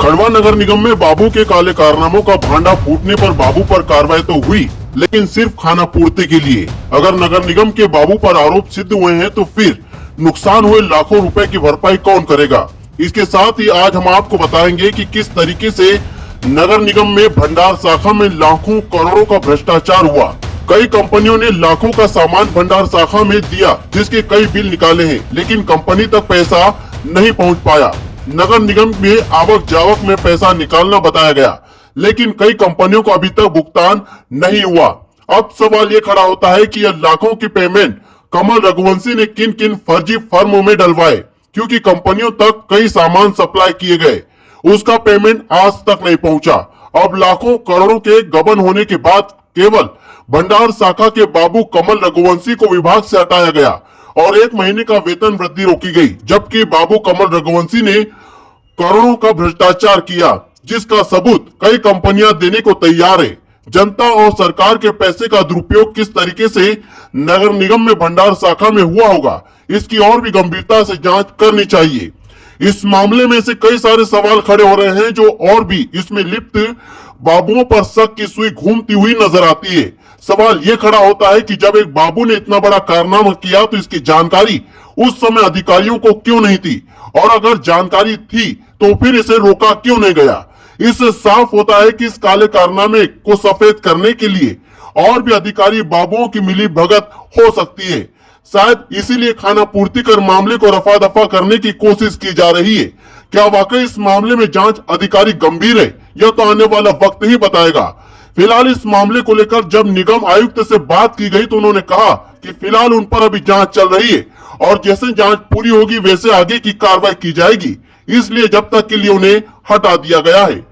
खंडवा नगर निगम में बाबू के काले कारनामों का भांडा फूटने पर बाबू पर कार्रवाई तो हुई, लेकिन सिर्फ खाना पूर्ति के लिए। अगर नगर निगम के बाबू पर आरोप सिद्ध हुए हैं तो फिर नुकसान हुए लाखों रुपए की भरपाई कौन करेगा। इसके साथ ही आज हम आपको बताएंगे कि किस तरीके से नगर निगम में भंडार शाखा में लाखों करोड़ों का भ्रष्टाचार हुआ। कई कंपनियों ने लाखों का सामान भंडार शाखा में दिया, जिसके कई बिल निकाले हैं, लेकिन कंपनी तक पैसा नहीं पहुंच पाया। नगर निगम में आवक जावक में पैसा निकालना बताया गया, लेकिन कई कंपनियों को अभी तक भुगतान नहीं हुआ। अब सवाल ये खड़ा होता है कि यह लाखों की पेमेंट कमल रघुवंशी ने किन किन फर्जी फर्मों में डलवाए, क्योंकि कंपनियों तक कई सामान सप्लाई किए गए, उसका पेमेंट आज तक नहीं पहुंचा। अब लाखों करोड़ों के गबन होने के बाद केवल भंडार शाखा के बाबू कमल रघुवंशी को विभाग से हटाया गया और 1 महीने का वेतन वृद्धि रोकी गई, जबकि बाबू कमल रघुवंशी ने करोड़ों का भ्रष्टाचार किया, जिसका सबूत कई कंपनियां देने को तैयार है। जनता और सरकार के पैसे का दुरुपयोग किस तरीके से नगर निगम में भंडार शाखा में हुआ होगा, इसकी और भी गंभीरता से जांच करनी चाहिए। इस मामले में से कई सारे सवाल खड़े हो रहे हैं, जो और भी इसमें लिप्त बाबुओं पर शक की सुई घूमती हुई नजर आती है। सवाल ये खड़ा होता है कि जब एक बाबू ने इतना बड़ा कारनामा किया तो इसकी जानकारी उस समय अधिकारियों को क्यों नहीं थी, और अगर जानकारी थी तो फिर इसे रोका क्यों नहीं गया। इससे साफ होता है कि इस काले कारनामे को सफेद करने के लिए और भी अधिकारी बाबुओं की मिली भगत हो सकती है। शायद इसीलिए खाना पूर्ति कर मामले को रफा दफा करने की कोशिश की जा रही है। क्या वाकई इस मामले में जांच अधिकारी गंभीर है, यह तो आने वाला वक्त ही बताएगा। फिलहाल इस मामले को लेकर जब निगम आयुक्त से बात की गई तो उन्होंने कहा कि फिलहाल उन पर अभी जांच चल रही है और जैसे जांच पूरी होगी वैसे आगे की कार्रवाई की जाएगी, इसलिए जब तक के लिए उन्हें हटा दिया गया है।